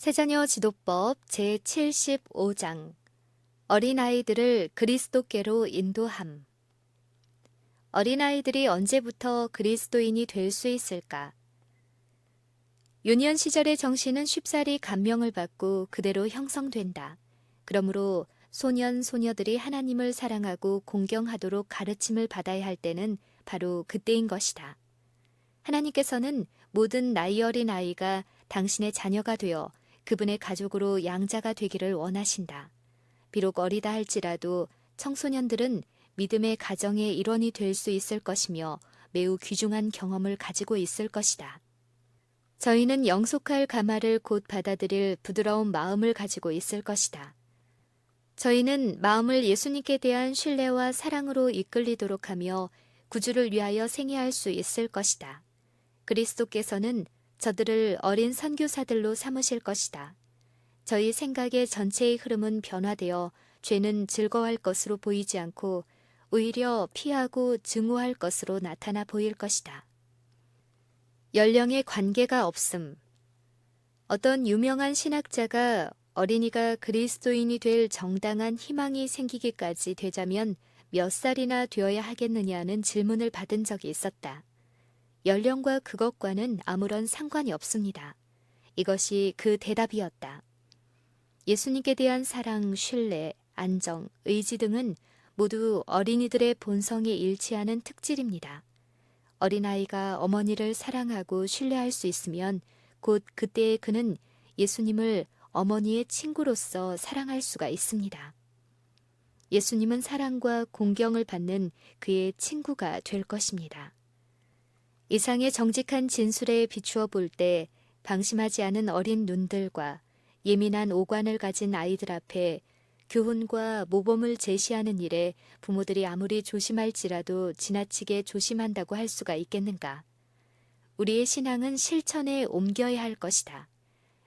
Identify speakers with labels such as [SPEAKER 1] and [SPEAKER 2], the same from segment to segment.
[SPEAKER 1] 새자녀 지도법 제75장 어린아이들을 그리스도께로 인도함. 어린아이들이 언제부터 그리스도인이 될 수 있을까? 유년 시절의 정신은 쉽사리 감명을 받고 그대로 형성된다. 그러므로 소년, 소녀들이 하나님을 사랑하고 공경하도록 가르침을 받아야 할 때는 바로 그때인 것이다. 하나님께서는 모든 나이 어린 아이가 당신의 자녀가 되어 그분의 가족으로 양자가 되기를 원하신다. 비록 어리다 할지라도 청소년들은 믿음의 가정의 일원이 될 수 있을 것이며 매우 귀중한 경험을 가지고 있을 것이다. 저희는 영속할 가마를 곧 받아들일 부드러운 마음을 가지고 있을 것이다. 저희는 마음을 예수님께 대한 신뢰와 사랑으로 이끌리도록 하며 구주를 위하여 생애할 수 있을 것이다. 그리스도께서는 저들을 어린 선교사들로 삼으실 것이다. 저희 생각의 전체의 흐름은 변화되어 죄는 즐거워할 것으로 보이지 않고 오히려 피하고 증오할 것으로 나타나 보일 것이다. 연령의 관계가 없음. 어떤 유명한 신학자가 어린이가 그리스도인이 될 정당한 희망이 생기기까지 되자면 몇 살이나 되어야 하겠느냐는 질문을 받은 적이 있었다. 연령과 그것과는 아무런 상관이 없습니다. 이것이 그 대답이었다. 예수님께 대한 사랑, 신뢰, 안정, 의지 등은 모두 어린이들의 본성에 일치하는 특질입니다. 어린아이가 어머니를 사랑하고 신뢰할 수 있으면 곧 그때의 그는 예수님을 어머니의 친구로서 사랑할 수가 있습니다. 예수님은 사랑과 공경을 받는 그의 친구가 될 것입니다. 이상의 정직한 진술에 비추어 볼 때 방심하지 않은 어린 눈들과 예민한 오관을 가진 아이들 앞에 교훈과 모범을 제시하는 일에 부모들이 아무리 조심할지라도 지나치게 조심한다고 할 수가 있겠는가? 우리의 신앙은 실천에 옮겨야 할 것이다.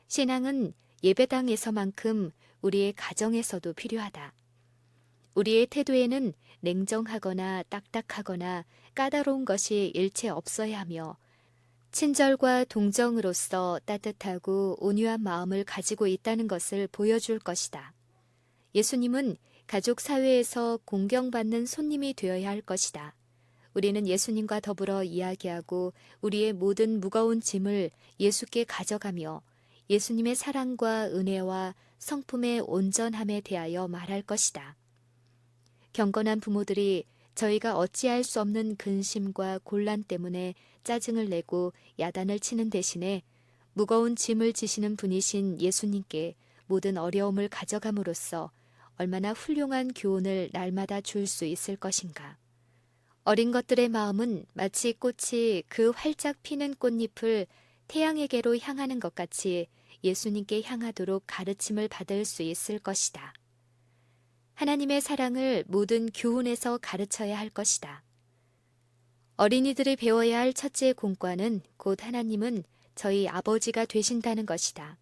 [SPEAKER 1] 신앙은 예배당에서만큼 우리의 가정에서도 필요하다. 우리의 태도에는 냉정하거나 딱딱하거나 까다로운 것이 일체 없어야 하며 친절과 동정으로서 따뜻하고 온유한 마음을 가지고 있다는 것을 보여줄 것이다. 예수님은 가족 사회에서 공경받는 손님이 되어야 할 것이다. 우리는 예수님과 더불어 이야기하고 우리의 모든 무거운 짐을 예수께 가져가며 예수님의 사랑과 은혜와 성품의 온전함에 대하여 말할 것이다. 경건한 부모들이 저희가 어찌할 수 없는 근심과 곤란 때문에 짜증을 내고 야단을 치는 대신에 무거운 짐을 지시는 분이신 예수님께 모든 어려움을 가져감으로써 얼마나 훌륭한 교훈을 날마다 줄 수 있을 것인가. 어린 것들의 마음은 마치 꽃이 그 활짝 피는 꽃잎을 태양에게로 향하는 것 같이 예수님께 향하도록 가르침을 받을 수 있을 것이다. 하나님의 사랑을 모든 교훈에서 가르쳐야 할 것이다. 어린이들이 배워야 할 첫째 공과는 곧 하나님은 저희 아버지가 되신다는 것이다.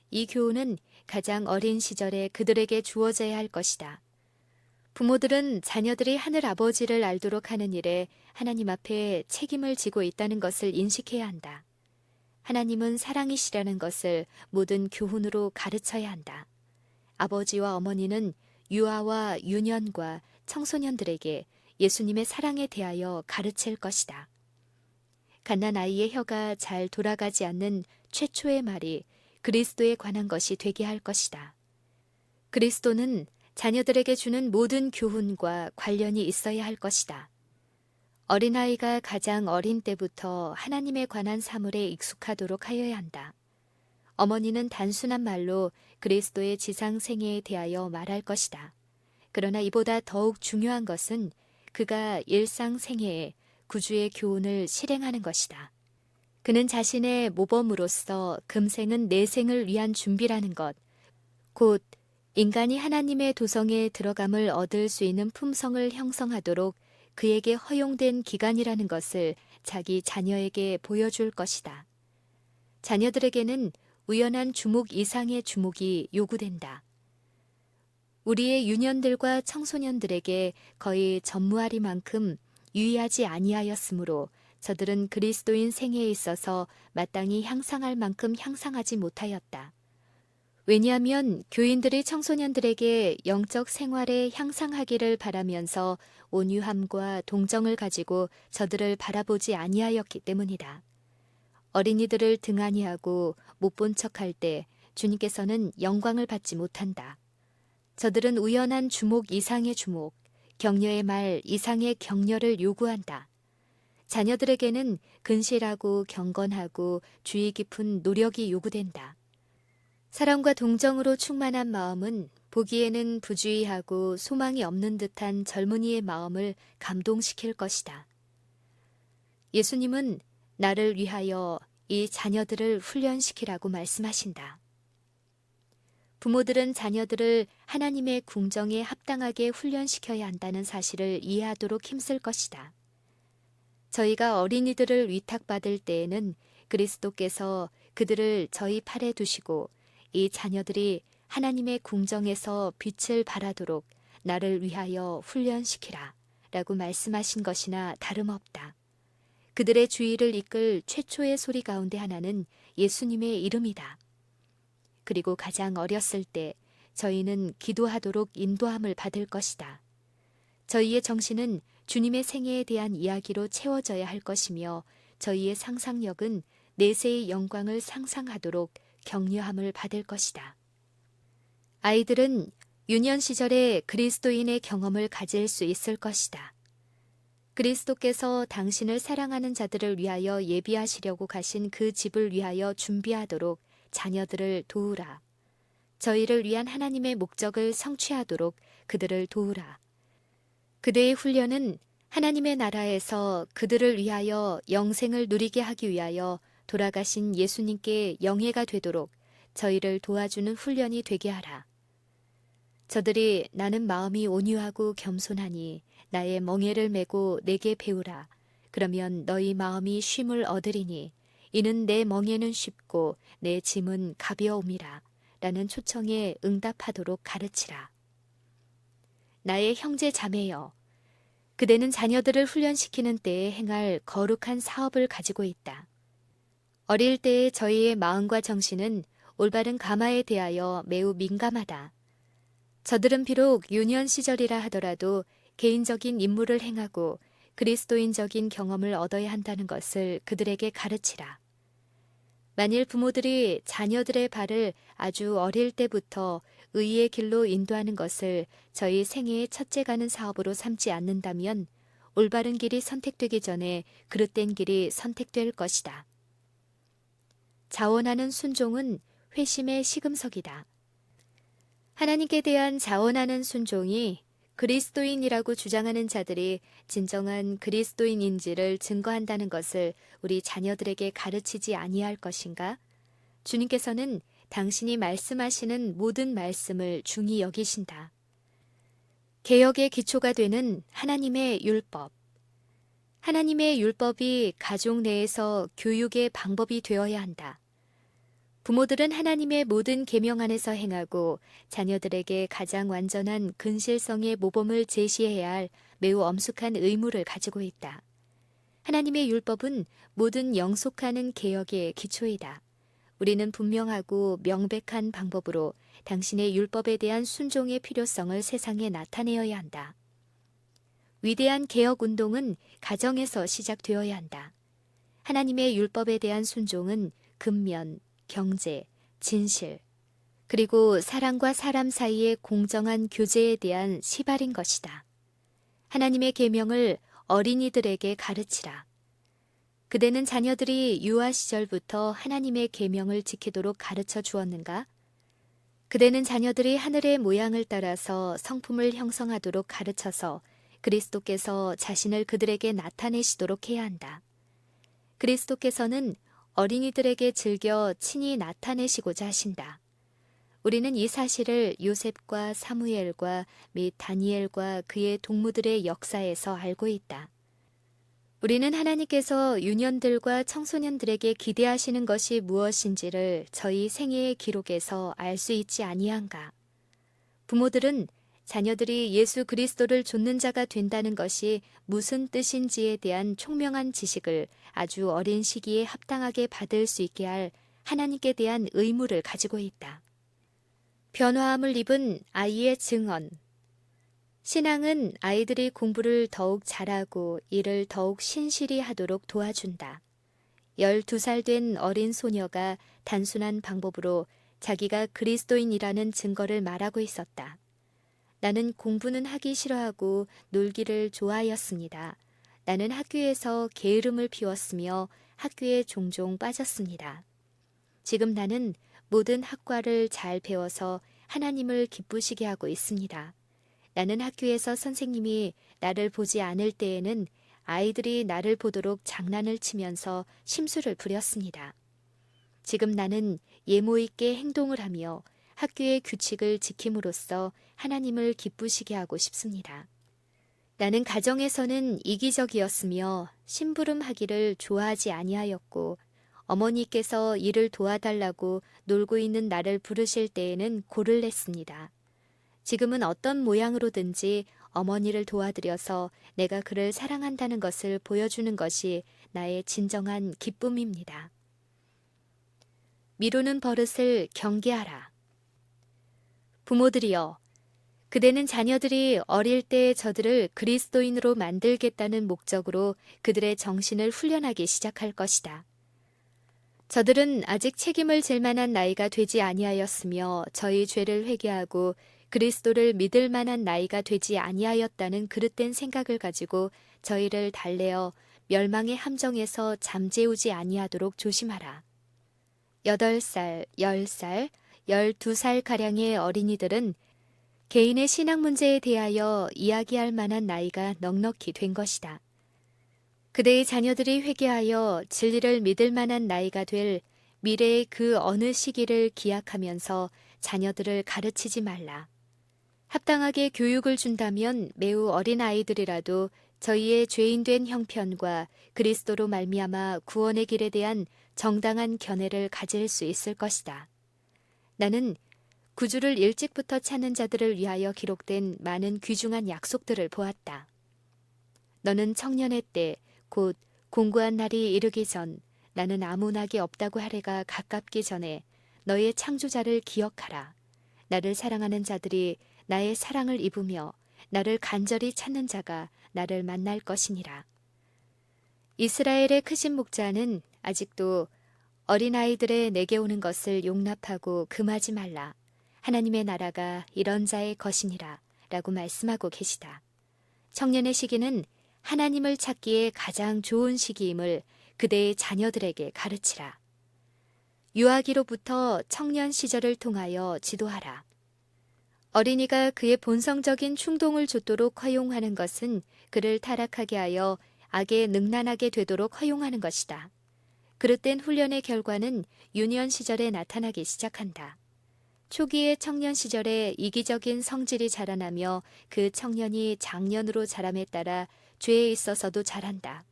[SPEAKER 1] 이 교훈은 가장 어린 시절에 그들에게 주어져야 할 것이다. 부모들은 자녀들이 하늘 아버지를 알도록 하는 일에 하나님 앞에 책임을 지고 있다는 것을 인식해야 한다. 하나님은 사랑이시라는 것을 모든 교훈으로 가르쳐야 한다. 아버지와 어머니는 유아와 유년과 청소년들에게 예수님의 사랑에 대하여 가르칠 것이다. 갓난아이의 혀가 잘 돌아가지 않는 최초의 말이 그리스도에 관한 것이 되게 할 것이다. 그리스도는 자녀들에게 주는 모든 교훈과 관련이 있어야 할 것이다. 어린아이가 가장 어린 때부터 하나님에 관한 사물에 익숙하도록 하여야 한다. 어머니는 단순한 말로 그리스도의 지상생애에 대하여 말할 것이다. 그러나 이보다 더욱 중요한 것은 그가 일상생애에 구주의 교훈을 실행하는 것이다. 그는 자신의 모범으로서 금생은 내생을 위한 준비라는 것, 곧 인간이 하나님의 도성에 들어감을 얻을 수 있는 품성을 형성하도록 그에게 허용된 기간이라는 것을 자기 자녀에게 보여줄 것이다. 자녀들에게는 우연한 주목 이상의 주목이 요구된다. 우리의 유년들과 청소년들에게 거의 전무하리만큼 유의하지 아니하였으므로 저들은 그리스도인 생애에 있어서 마땅히 향상할 만큼 향상하지 못하였다. 왜냐하면 교인들이 청소년들에게 영적 생활에 향상하기를 바라면서 온유함과 동정을 가지고 저들을 바라보지 아니하였기 때문이다. 어린이들을 등한히 하고 못 본 척할 때 주님께서는 영광을 받지 못한다. 저들은 우연한 주목 이상의 주목, 격려의 말 이상의 격려를 요구한다. 자녀들에게는 근실하고 경건하고 주의 깊은 노력이 요구된다. 사랑과 동정으로 충만한 마음은 보기에는 부주의하고 소망이 없는 듯한 젊은이의 마음을 감동시킬 것이다. 예수님은 나를 위하여 이 자녀들을 훈련시키라고 말씀하신다. 부모들은 자녀들을 하나님의 궁정에 합당하게 훈련시켜야 한다는 사실을 이해하도록 힘쓸 것이다. 저희가 어린이들을 위탁받을 때에는 그리스도께서 그들을 저희 팔에 두시고 이 자녀들이 하나님의 궁정에서 빛을 발하도록 나를 위하여 훈련시키라 라고 말씀하신 것이나 다름없다. 그들의 주의를 이끌 최초의 소리 가운데 하나는 예수님의 이름이다. 그리고 가장 어렸을 때 저희는 기도하도록 인도함을 받을 것이다. 저희의 정신은 주님의 생애에 대한 이야기로 채워져야 할 것이며 저희의 상상력은 내세의 영광을 상상하도록 격려함을 받을 것이다. 아이들은 유년 시절에 그리스도인의 경험을 가질 수 있을 것이다. 그리스도께서 당신을 사랑하는 자들을 위하여 예비하시려고 가신 그 집을 위하여 준비하도록 자녀들을 도우라. 저희를 위한 하나님의 목적을 성취하도록 그들을 도우라. 그대의 훈련은 하나님의 나라에서 그들을 위하여 영생을 누리게 하기 위하여 돌아가신 예수님께 영예가 되도록 저희를 도와주는 훈련이 되게 하라. 저들이 나는 마음이 온유하고 겸손하니 나의 멍에를 메고 내게 배우라. 그러면 너희 마음이 쉼을 얻으리니 이는 내 멍에는 쉽고 내 짐은 가벼움이라. 라는 초청에 응답하도록 가르치라. 나의 형제 자매여, 그대는 자녀들을 훈련시키는 때에 행할 거룩한 사업을 가지고 있다. 어릴 때의 저희의 마음과 정신은 올바른 가마에 대하여 매우 민감하다. 저들은 비록 유년 시절이라 하더라도 개인적인 임무를 행하고 그리스도인적인 경험을 얻어야 한다는 것을 그들에게 가르치라. 만일 부모들이 자녀들의 발을 아주 어릴 때부터 의의 길로 인도하는 것을 저희 생애의 첫째 가는 사업으로 삼지 않는다면 올바른 길이 선택되기 전에 그릇된 길이 선택될 것이다. 자원하는 순종은 회심의 시금석이다. 하나님께 대한 자원하는 순종이 그리스도인이라고 주장하는 자들이 진정한 그리스도인인지를 증거한다는 것을 우리 자녀들에게 가르치지 아니할 것인가? 주님께서는 당신이 말씀하시는 모든 말씀을 중히 여기신다. 개혁의 기초가 되는 하나님의 율법. 하나님의 율법이 가족 내에서 교육의 방법이 되어야 한다. 부모들은 하나님의 모든 계명 안에서 행하고 자녀들에게 가장 완전한 근실성의 모범을 제시해야 할 매우 엄숙한 의무를 가지고 있다. 하나님의 율법은 모든 영속하는 개혁의 기초이다. 우리는 분명하고 명백한 방법으로 당신의 율법에 대한 순종의 필요성을 세상에 나타내어야 한다. 위대한 개혁 운동은 가정에서 시작되어야 한다. 하나님의 율법에 대한 순종은 근면, 경제, 진실, 그리고 사람과 사람 사이의 공정한 교제에 대한 시발인 것이다. 하나님의 계명을 어린이들에게 가르치라. 그대는 자녀들이 유아 시절부터 하나님의 계명을 지키도록 가르쳐 주었는가? 그대는 자녀들이 하늘의 모양을 따라서 성품을 형성하도록 가르쳐서 그리스도께서 자신을 그들에게 나타내시도록 해야 한다. 그리스도께서는 어린이들에게 즐겨 친히 나타내시고자 하신다. 우리는 이 사실을 요셉과 사무엘과 및 다니엘과 그의 동무들의 역사에서 알고 있다. 우리는 하나님께서 유년들과 청소년들에게 기대하시는 것이 무엇인지를 저희 생애의 기록에서 알 수 있지 아니한가. 부모들은 자녀들이 예수 그리스도를 좇는 자가 된다는 것이 무슨 뜻인지에 대한 총명한 지식을 아주 어린 시기에 합당하게 받을 수 있게 할 하나님께 대한 의무를 가지고 있다. 변화함을 입은 아이의 증언. 신앙은 아이들이 공부를 더욱 잘하고 일을 더욱 신실히 하도록 도와준다. 12살 된 어린 소녀가 단순한 방법으로 자기가 그리스도인이라는 증거를 말하고 있었다. 나는 공부는 하기 싫어하고 놀기를 좋아하였습니다. 나는 학교에서 게으름을 피웠으며 학교에 종종 빠졌습니다. 지금 나는 모든 학과를 잘 배워서 하나님을 기쁘시게 하고 있습니다. 나는 학교에서 선생님이 나를 보지 않을 때에는 아이들이 나를 보도록 장난을 치면서 심술을 부렸습니다. 지금 나는 예모 있게 행동을 하며 학교의 규칙을 지킴으로써 하나님을 기쁘시게 하고 싶습니다. 나는 가정에서는 이기적이었으며 심부름하기를 좋아하지 아니하였고 어머니께서 일을 도와달라고 놀고 있는 나를 부르실 때에는 고를 냈습니다. 지금은 어떤 모양으로든지 어머니를 도와드려서 내가 그를 사랑한다는 것을 보여주는 것이 나의 진정한 기쁨입니다. 미루는 버릇을 경계하라. 부모들이여, 그대는 자녀들이 어릴 때 저들을 그리스도인으로 만들겠다는 목적으로 그들의 정신을 훈련하기 시작할 것이다. 저들은 아직 책임을 질 만한 나이가 되지 아니하였으며 저희 죄를 회개하고 그리스도를 믿을 만한 나이가 되지 아니하였다는 그릇된 생각을 가지고 저희를 달래어 멸망의 함정에서 잠재우지 아니하도록 조심하라. 8살, 10살, 12살가량의 어린이들은 개인의 신앙 문제에 대하여 이야기할 만한 나이가 넉넉히 된 것이다. 그대의 자녀들이 회개하여 진리를 믿을 만한 나이가 될 미래의 그 어느 시기를 기약하면서 자녀들을 가르치지 말라. 합당하게 교육을 준다면 매우 어린 아이들이라도 저희의 죄인된 형편과 그리스도로 말미암아 구원의 길에 대한 정당한 견해를 가질 수 있을 것이다. 나는 구주를 일찍부터 찾는 자들을 위하여 기록된 많은 귀중한 약속들을 보았다. 너는 청년의 때, 곧 공고한 날이 이르기 전, 나는 아무 낙이 없다고 하래가 가깝기 전에 너의 창조자를 기억하라. 나를 사랑하는 자들이 나의 사랑을 입으며 나를 간절히 찾는 자가 나를 만날 것이니라. 이스라엘의 크신 목자는 아직도 어린아이들의 내게 오는 것을 용납하고 금하지 말라. 하나님의 나라가 이런 자의 것이니라 라고 말씀하고 계시다. 청년의 시기는 하나님을 찾기에 가장 좋은 시기임을 그대의 자녀들에게 가르치라. 유아기로부터 청년 시절을 통하여 지도하라. 어린이가 그의 본성적인 충동을 좇도록 허용하는 것은 그를 타락하게 하여 악에 능란하게 되도록 허용하는 것이다. 그릇된 훈련의 결과는 유년 시절에 나타나기 시작한다. 초기의 청년 시절에 이기적인 성질이 자라나며 그 청년이 장년으로 자람에 따라 죄에 있어서도 자란다.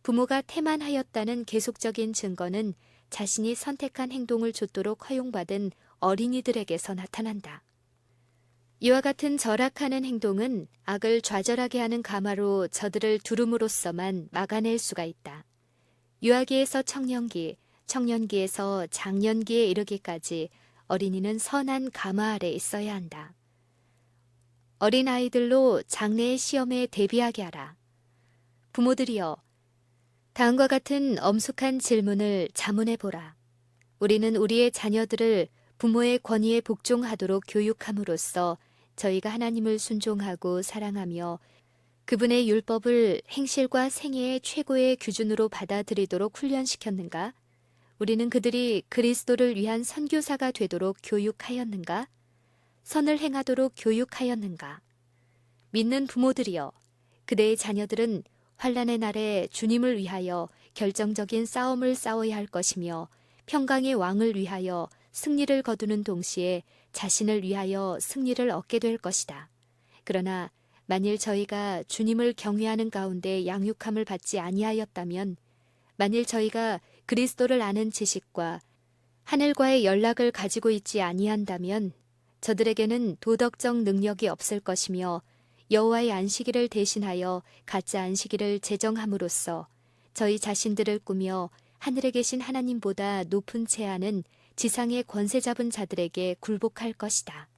[SPEAKER 1] 부모가 태만하였다는 계속적인 증거는 자신이 선택한 행동을 좇도록 허용받은 어린이들에게서 나타난다. 이와 같은 절약하는 행동은 악을 좌절하게 하는 가마로 저들을 두름으로써만 막아낼 수가 있다. 유아기에서 청년기, 청년기에서 장년기에 이르기까지 어린이는 선한 가마 아래 있어야 한다. 어린아이들로 장래의 시험에 대비하게 하라. 부모들이여, 다음과 같은 엄숙한 질문을 자문해 보라. 우리는 우리의 자녀들을 부모의 권위에 복종하도록 교육함으로써 저희가 하나님을 순종하고 사랑하며 그분의 율법을 행실과 생애의 최고의 기준으로 받아들이도록 훈련시켰는가? 우리는 그들이 그리스도를 위한 선교사가 되도록 교육하였는가? 선을 행하도록 교육하였는가? 믿는 부모들이여, 그대의 자녀들은 환난의 날에 주님을 위하여 결정적인 싸움을 싸워야 할 것이며 평강의 왕을 위하여 승리를 거두는 동시에 자신을 위하여 승리를 얻게 될 것이다. 그러나 만일 저희가 주님을 경외하는 가운데 양육함을 받지 아니하였다면, 만일 저희가 그리스도를 아는 지식과 하늘과의 연락을 가지고 있지 아니한다면 저들에게는 도덕적 능력이 없을 것이며 여호와의 안식일을 대신하여 가짜 안식일을 제정함으로써 저희 자신들을 꾸며 하늘에 계신 하나님보다 높은 채하는 지상의 권세 잡은 자들에게 굴복할 것이다.